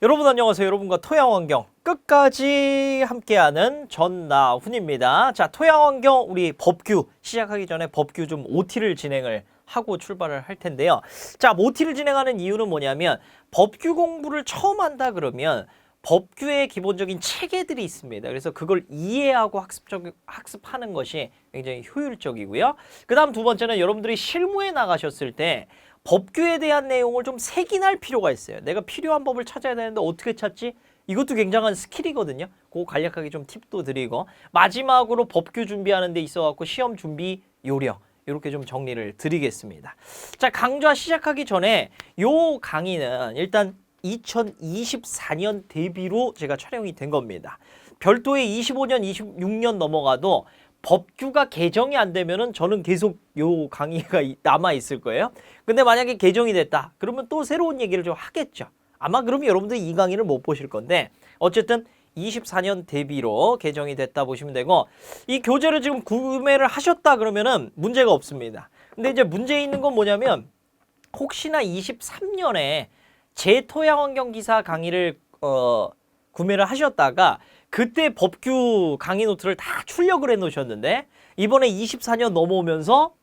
여러분 안녕하세요. 여러분과 토양환경 끝까지 함께하는 전나훈입니다. 자, 토양환경 우리 법규 시작하기 전에 법규 좀 OT를 진행을 하고 출발을 할 텐데요. 자, OT를 진행하는 이유는 뭐냐면 법규 공부를 처음 한다 그러면 법규의 기본적인 체계들이 있습니다. 그래서 그걸 이해하고 학습하는 것이 굉장히 효율적이고요. 그 다음 두 번째는 여러분들이 실무에 나가셨을 때 법규에 대한 내용을 좀 새긴할 필요가 있어요. 내가 필요한 법을 찾아야 되는데 어떻게 찾지? 이것도 굉장한 스킬이거든요. 그거 간략하게 좀 팁도 드리고 마지막으로 법규 준비하는 데 있어갖고 시험 준비 요령 이렇게 좀 정리를 드리겠습니다. 자, 강좌 시작하기 전에 요 강의는 일단 2024년 대비로 제가 촬영이 된 겁니다. 별도의 25년, 26년 넘어가도 법규가 개정이 안 되면은 저는 계속 요 강의가 남아 있을 거예요. 근데 만약에 개정이 됐다. 그러면 또 새로운 얘기를 좀 하겠죠. 아마 그러면 여러분들이 이 강의를 못 보실 건데 어쨌든 24년 대비로 개정이 됐다 보시면 되고 이 교재를 지금 구매를 하셨다 그러면은 문제가 없습니다. 근데 이제 문제 있는 건 뭐냐면 혹시나 23년에 제 토양환경 기사 강의를 구매를 하셨다가 그때 법규 강의 노트를 다 출력을 해 놓으셨는데 이번에 24년 넘어오면서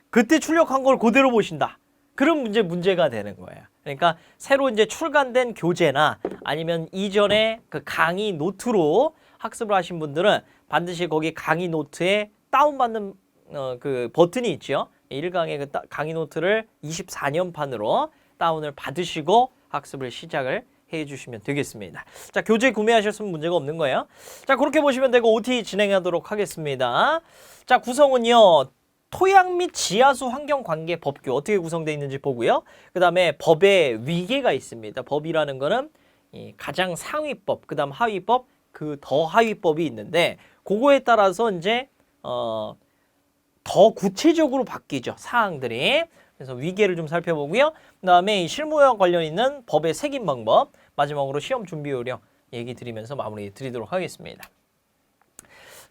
그때 출력한 걸 그대로 보신다. 그럼 이제 문제가 되는 거예요. 그러니까 새로 이제 출간된 교재나 아니면 이전에 그 강의 노트로 학습을 하신 분들은 반드시 거기 강의 노트에 다운받는 그 버튼이 있죠. 1강의 그 강의 노트를 24년 판으로 다운을 받으시고 학습을 시작을 해주시면 되겠습니다. 자, 교재 구매하셨으면 문제가 없는 거예요. 자, 그렇게 보시면 되고 OT 진행하도록 하겠습니다. 자, 구성은요. 토양 및 지하수 환경 관계 법규 어떻게 구성되어 있는지 보고요. 그 다음에 법의 위계가 있습니다. 법이라는 거는 이 가장 상위법, 그 다음 하위법, 그 더 하위법이 있는데 그거에 따라서 이제 더 구체적으로 바뀌죠. 사항들이. 그래서 위계를 좀 살펴보고요. 그 다음에 실무와 관련 있는 법의 새긴 방법, 마지막으로 시험 준비 요령 얘기 드리면서 마무리 드리도록 하겠습니다.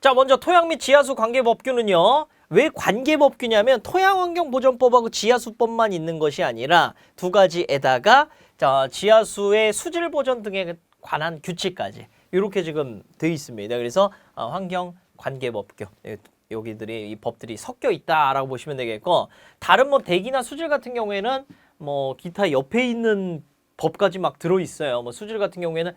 자, 먼저 토양 및 지하수 관계 법규는요. 왜 관계 법규냐면 토양환경보전법하고 지하수법만 있는 것이 아니라 두 가지에다가 자, 지하수의 수질 보전 등에 관한 규칙까지 이렇게 지금 돼 있습니다. 그래서 환경 관계 법규 여기들이 이 법들이 섞여 있다라고 보시면 되겠고 다른 뭐 대기나 수질 같은 경우에는 뭐 기타 옆에 있는 법까지 막 들어 있어요. 뭐 수질 같은 경우에는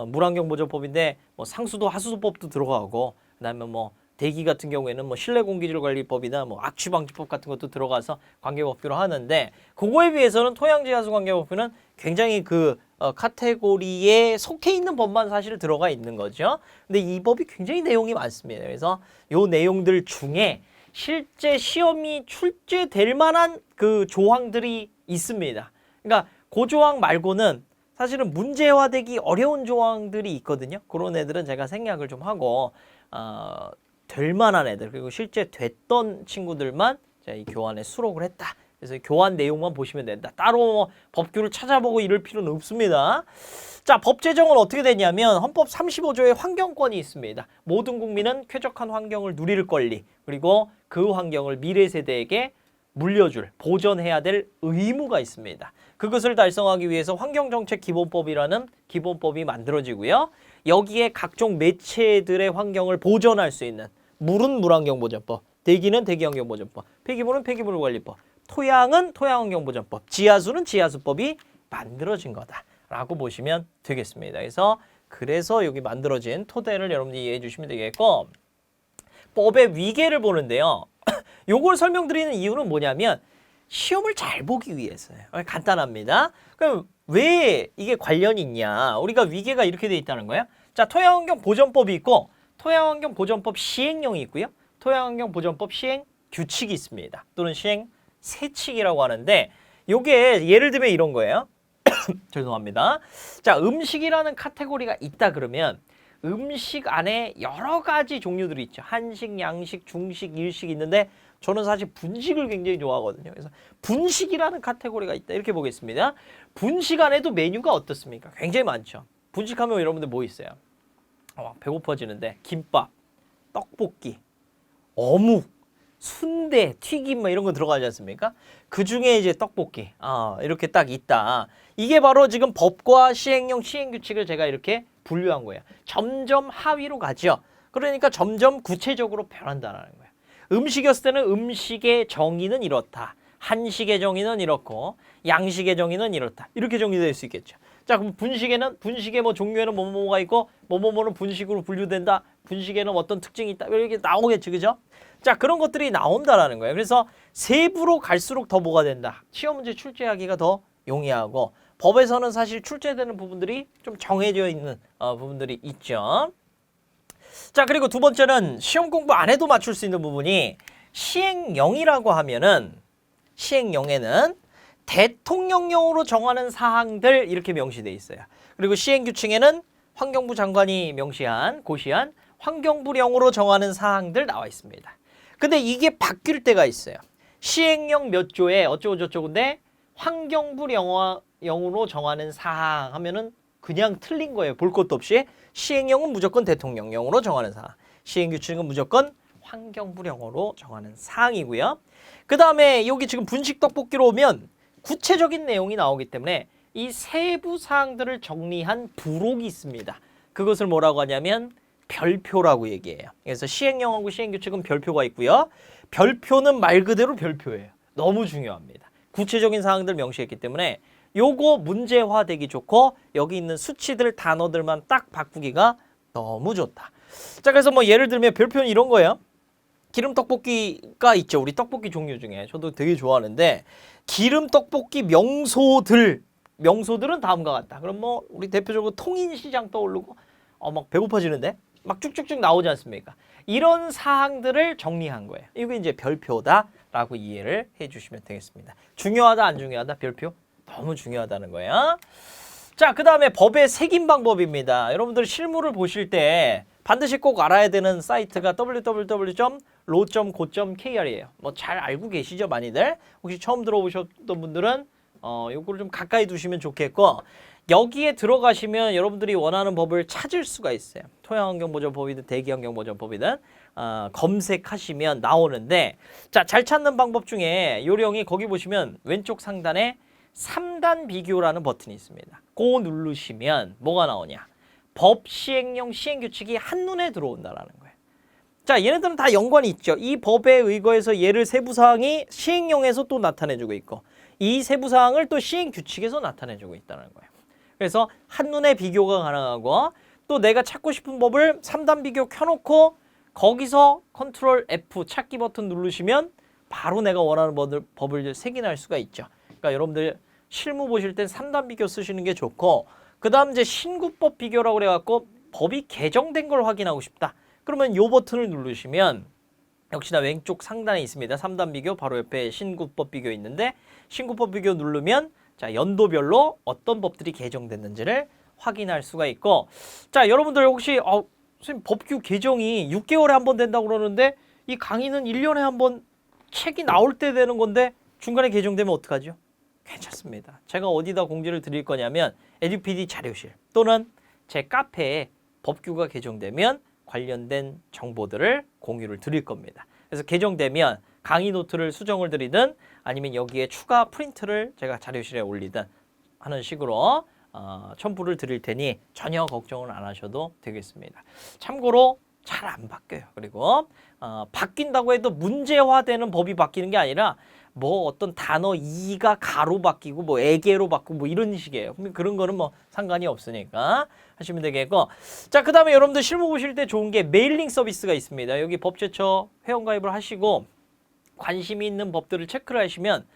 물환경보전법인데 뭐 상수도 하수도법도 들어가고 그다음에 뭐 대기 같은 경우에는 뭐 실내 공기질 관리법이나 뭐 악취 방지법 같은 것도 들어가서 관계법규로 하는데 그거에 비해서는 토양지하수 관계법규는 굉장히 그 카테고리에 속해 있는 법만 사실 들어가 있는 거죠. 근데 이 법이 굉장히 내용이 많습니다. 그래서 요 내용들 중에 실제 시험이 출제될 만한 그 조항들이 있습니다. 그러니까 그 조항 말고는 사실은 문제화되기 어려운 조항들이 있거든요. 그런 애들은 제가 생략을 좀 하고 될 만한 애들 그리고 실제 됐던 친구들만 자, 이 교환에 수록을 했다. 그래서 교환 내용만 보시면 된다. 따로 법규를 찾아보고 이럴 필요는 없습니다. 자, 법 제정은 어떻게 되냐면 헌법 35조에 환경권이 있습니다. 모든 국민은 쾌적한 환경을 누릴 권리 그리고 그 환경을 미래 세대에게 물려줄, 보존해야 될 의무가 있습니다. 그것을 달성하기 위해서 환경정책기본법이라는 기본법이 만들어지고요. 여기에 각종 매체들의 환경을 보존할 수 있는 물은 물환경보전법, 대기는 대기환경보전법, 폐기물은 폐기물관리법, 토양은 토양환경보전법, 지하수는 지하수법이 만들어진 거다라고 보시면 되겠습니다. 그래서 여기 만들어진 토대를 여러분들이 이해해 주시면 되겠고 법의 위계를 보는데요. 요걸 설명드리는 이유는 뭐냐면 시험을 잘 보기 위해서예요. 간단합니다. 그럼 왜 이게 관련이 있냐? 우리가 위계가 이렇게 돼 있다는 거예요. 자, 토양환경보전법이 있고 토양환경보전법 시행령이 있고요. 토양환경보전법 시행 규칙이 있습니다. 또는 시행 세칙이라고 하는데 요게 예를 들면 이런 거예요. 죄송합니다. 자, 음식이라는 카테고리가 있다 그러면 음식 안에 여러 가지 종류들이 있죠. 한식, 양식, 중식, 일식 있는데 저는 사실 분식을 굉장히 좋아하거든요. 그래서 분식이라는 카테고리가 있다. 이렇게 보겠습니다. 분식 안에도 메뉴가 어떻습니까? 굉장히 많죠. 분식하면 여러분들 뭐 있어요? 배고파지는데 김밥, 떡볶이, 어묵, 순대, 튀김 뭐 이런 거 들어가지 않습니까? 그 중에 이제 떡볶이 이렇게 딱 있다. 이게 바로 지금 법과 시행령 시행규칙을 제가 이렇게 분류한 거예요. 점점 하위로 가죠. 그러니까 점점 구체적으로 변한다는 거예요. 음식이었을 때는 음식의 정의는 이렇다. 한식의 정의는 이렇고 양식의 정의는 이렇다. 이렇게 정의될 수 있겠죠. 자, 그럼 분식에는 분식의 뭐 종류에는 뭐뭐가 있고 뭐뭐뭐는 분식으로 분류된다. 분식에는 어떤 특징이 있다. 이렇게 나오겠죠. 그죠? 자, 그런 것들이 나온다라는 거예요. 그래서 세부로 갈수록 더 뭐가 된다. 시험 문제 출제하기가 더 용이하고 법에서는 사실 출제되는 부분들이 좀 정해져 있는 부분들이 있죠. 자, 그리고 두 번째는 시험 공부 안 해도 맞출 수 있는 부분이 시행령이라고 하면은 시행령에는 대통령령으로 정하는 사항들 이렇게 명시되어 있어요. 그리고 시행규칙에는 환경부 장관이 고시한 환경부령으로 정하는 사항들 나와 있습니다. 근데 이게 바뀔 때가 있어요. 시행령 몇 조에 어쩌고저쩌고인데 환경부령으로 정하는 사항 하면은 그냥 틀린 거예요. 볼 것도 없이. 시행령은 무조건 대통령령으로 정하는 사항. 시행규칙은 무조건 환경부령으로 정하는 사항이고요. 그 다음에 여기 지금 분식 떡볶이로 오면 구체적인 내용이 나오기 때문에 이 세부 사항들을 정리한 부록이 있습니다. 그것을 뭐라고 하냐면 별표라고 얘기해요. 그래서 시행령하고 시행규칙은 별표가 있고요. 별표는 말 그대로 별표예요. 너무 중요합니다. 구체적인 사항들 명시했기 때문에 요거 문제화되기 좋고 여기 있는 수치들 단어들만 딱 바꾸기가 너무 좋다. 자, 그래서 뭐 예를 들면 별표는 이런 거예요. 기름떡볶이가 있죠. 우리 떡볶이 종류 중에 저도 되게 좋아하는데 기름떡볶이 명소들은 다음과 같다. 그럼 뭐 우리 대표적으로 통인시장 떠오르고 막 배고파지는데 막 쭉쭉쭉 나오지 않습니까? 이런 사항들을 정리한 거예요. 이게 이제 별표다라고 이해를 해주시면 되겠습니다. 중요하다 안 중요하다 별표? 너무 중요하다는 거예요. 자, 그 다음에 법의 색임 방법입니다. 여러분들 실무를 보실 때 반드시 꼭 알아야 되는 사이트가 www.로.go.kr이에요. 뭐 잘 알고 계시죠, 많이들? 혹시 처음 들어보셨던 분들은 요거를 좀 가까이 두시면 좋겠고 여기에 들어가시면 여러분들이 원하는 법을 찾을 수가 있어요. 토양환경보전법이든 대기환경보전법이든 검색하시면 나오는데 자, 잘 찾는 방법 중에 요령이 거기 보시면 왼쪽 상단에 3단 비교라는 버튼이 있습니다. 그거 누르시면 뭐가 나오냐? 법, 시행령, 시행규칙이 한눈에 들어온다는 거예요. 자, 얘네들은 다 연관이 있죠. 이 법에 의거해서 얘를 세부사항이 시행령에서 또 나타내주고 있고 이 세부사항을 또 시행규칙에서 나타내주고 있다는 거예요. 그래서 한눈에 비교가 가능하고 또 내가 찾고 싶은 법을 3단 비교 켜놓고 거기서 컨트롤 F 찾기 버튼 누르시면 바로 내가 원하는 법을 색인할 수가 있죠. 그러니까 여러분들 실무 보실 땐 3단 비교 쓰시는 게 좋고 그 다음 이제 신구법 비교라고 그래갖고 법이 개정된 걸 확인하고 싶다. 그러면 요 버튼을 누르시면 역시나 왼쪽 상단에 있습니다. 3단 비교 바로 옆에 신구법 비교 있는데 신구법 비교 누르면 자, 연도별로 어떤 법들이 개정됐는지를 확인할 수가 있고 자, 여러분들 혹시 선생님 법규 개정이 6개월에 한 번 된다고 그러는데 이 강의는 1년에 한 번 책이 나올 때 되는 건데 중간에 개정되면 어떡하죠? 괜찮습니다. 제가 어디다 공지를 드릴 거냐면 에듀피디 자료실 또는 제 카페에 법규가 개정되면 관련된 정보들을 공유를 드릴 겁니다. 그래서 개정되면 강의 노트를 수정을 드리든 아니면 여기에 추가 프린트를 제가 자료실에 올리든 하는 식으로 첨부를 드릴 테니 전혀 걱정을 안 하셔도 되겠습니다. 참고로 잘 안 바뀌어요. 그리고 바뀐다고 해도 문제화되는 법이 바뀌는 게 아니라 뭐 어떤 단어 이가 가로 바뀌고 뭐 애개로 바뀌고 뭐 이런 식이에요. 그런 거는 뭐 상관이 없으니까 하시면 되겠고 자, 그 다음에 여러분들 실무 보실 때 좋은 게 메일링 서비스가 있습니다. 여기 법제처 회원가입을 하시고 관심이 있는 법들을 체크를 하시면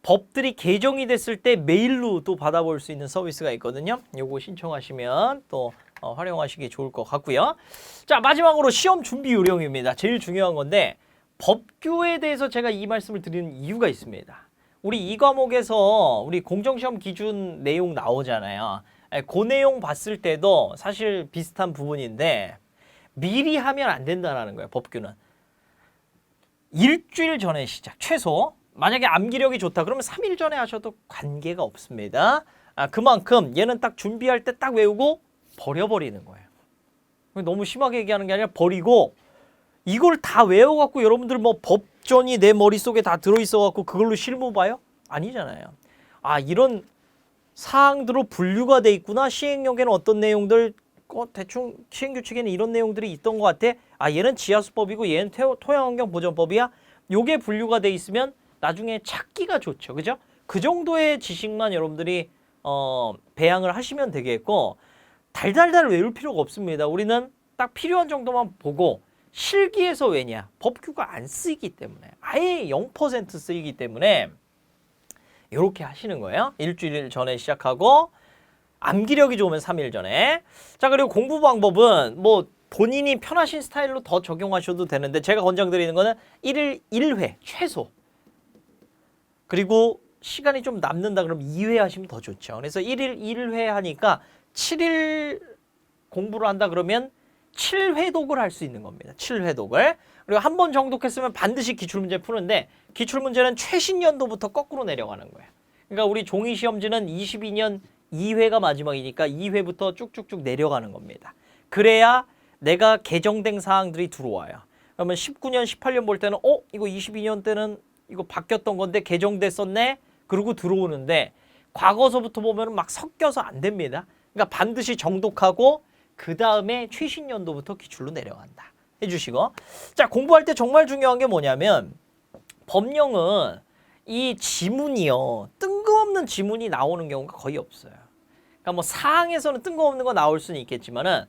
법들이 개정이 됐을 때 메일로 또 받아볼 수 있는 서비스가 있거든요. 요거 신청하시면 또 활용하시기 좋을 것 같고요. 자, 마지막으로 시험 준비 요령입니다. 제일 중요한 건데 법규에 대해서 제가 이 말씀을 드리는 이유가 있습니다. 우리 이 과목에서 우리 공정시험 기준 내용 나오잖아요. 그 내용 봤을 때도 사실 비슷한 부분인데 미리 하면 안 된다는 거예요. 법규는. 일주일 전에 시작, 최소. 만약에 암기력이 좋다 그러면 3일 전에 하셔도 관계가 없습니다. 그만큼 얘는 딱 준비할 때 딱 외우고 버려버리는 거예요. 너무 심하게 얘기하는 게 아니라 버리고 이걸 다 외워갖고 여러분들 뭐 법전이 내 머릿속에 다 들어있어갖고 그걸로 실무 봐요? 아니잖아요. 아, 이런 사항들로 분류가 돼 있구나. 시행령에는 어떤 내용들, 대충 시행규칙에는 이런 내용들이 있던 것 같아. 아, 얘는 지하수법이고 얘는 토양환경보전법이야. 요게 분류가 돼 있으면 나중에 찾기가 좋죠. 그죠? 그 정도의 지식만 여러분들이 배양을 하시면 되겠고, 달달달 외울 필요가 없습니다. 우리는 딱 필요한 정도만 보고, 실기에서 왜냐? 법규가 안 쓰이기 때문에, 아예 0% 쓰이기 때문에 이렇게 하시는 거예요. 일주일 전에 시작하고 암기력이 좋으면 3일 전에. 자, 그리고 공부 방법은 뭐 본인이 편하신 스타일로 더 적용하셔도 되는데, 제가 권장드리는 거는 1일 1회 최소. 그리고 시간이 좀 남는다 그러면 2회 하시면 더 좋죠. 그래서 1일 1회 하니까 7일 공부를 한다 그러면 7회독을 할 수 있는 겁니다. 7회독을. 그리고 한 번 정독했으면 반드시 기출문제 푸는데, 기출문제는 최신 연도부터 거꾸로 내려가는 거예요. 그러니까 우리 종이시험지는 22년 2회가 마지막이니까 2회부터 쭉쭉쭉 내려가는 겁니다. 그래야 내가 개정된 사항들이 들어와요. 그러면 19년, 18년 볼 때는 이거 22년 때는 이거 바뀌었던 건데 개정됐었네? 그러고 들어오는데, 과거서부터 보면 막 섞여서 안 됩니다. 그러니까 반드시 정독하고 그 다음에 최신 연도부터 기출로 내려간다 해주시고. 자, 공부할 때 정말 중요한 게 뭐냐면, 법령은 이 지문이요, 뜬금없는 지문이 나오는 경우가 거의 없어요. 그러니까 뭐 사항에서는 뜬금없는 거 나올 수는 있겠지만은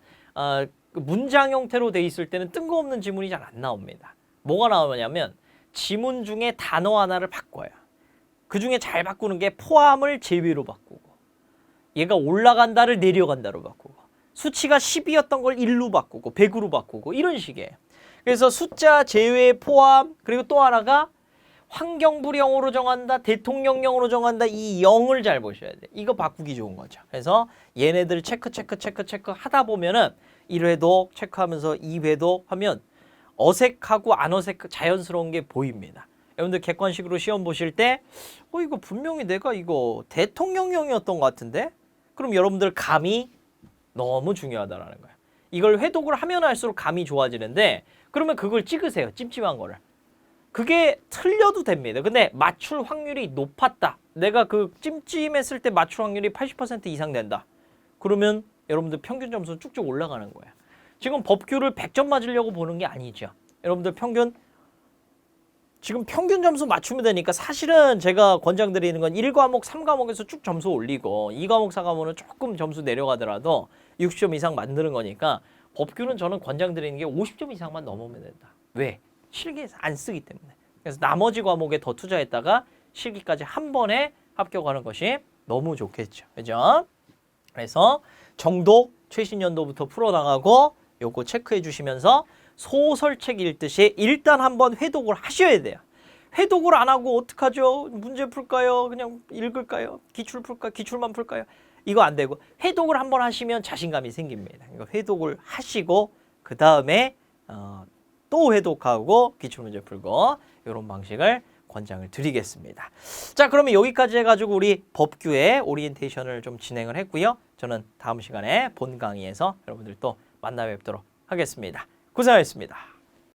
문장 형태로 돼 있을 때는 뜬금없는 지문이 잘 안 나옵니다. 뭐가 나오냐면 지문 중에 단어 하나를 바꿔요. 그 중에 잘 바꾸는 게 포함을 제외로 바꾸고, 얘가 올라간다를 내려간다로 바꾸고, 수치가 10이었던 걸 1로 바꾸고 100으로 바꾸고, 이런 식이에요. 그래서 숫자 제외 포함, 그리고 또 하나가 환경부령으로 정한다, 대통령령으로 정한다. 이 0을 잘 보셔야 돼. 이거 바꾸기 좋은 거죠. 그래서 얘네들 체크 하다 보면은 1회독 체크하면서 2회독 하면 어색하고 안 자연스러운 게 보입니다. 여러분들 객관식으로 시험 보실 때 이거 분명히 내가 이거 대통령령이었던 것 같은데? 그럼 여러분들 감이 너무 중요하다라는 거예요. 이걸 회독을 하면 할수록 감이 좋아지는데, 그러면 그걸 찍으세요. 찜찜한 거를. 그게 틀려도 됩니다. 근데 맞출 확률이 높았다. 내가 그 찜찜했을 때 맞출 확률이 80% 이상 된다. 그러면 여러분들 평균 점수 쭉쭉 올라가는 거예요. 지금 법규를 100점 맞으려고 보는 게 아니죠. 여러분들 지금 평균 점수 맞추면 되니까, 사실은 제가 권장드리는 건 1과목, 3과목에서 쭉 점수 올리고 2과목, 4과목은 조금 점수 내려가더라도 60점 이상 만드는 거니까, 법규는 저는 권장드리는 게 50점 이상만 넘으면 된다. 왜? 실기에서 안 쓰기 때문에. 그래서 나머지 과목에 더 투자했다가 실기까지 한 번에 합격하는 것이 너무 좋겠죠. 그죠? 그래서 정독 최신 연도부터 풀어나가고 요거 체크해 주시면서 소설책 읽듯이 일단 한번 회독을 하셔야 돼요. 회독을 안 하고 어떡하죠? 문제 풀까요? 그냥 읽을까요? 기출 풀까? 기출만 풀까요? 이거 안 되고, 회독을 한번 하시면 자신감이 생깁니다. 그러니까 회독을 하시고 그 다음에 또 회독하고 기출문제 풀고, 이런 방식을 권장을 드리겠습니다. 자, 그러면 여기까지 해가지고 우리 법규의 오리엔테이션을 좀 진행을 했고요. 저는 다음 시간에 본 강의에서 여러분들 또 만나 뵙도록 하겠습니다. 고생하셨습니다.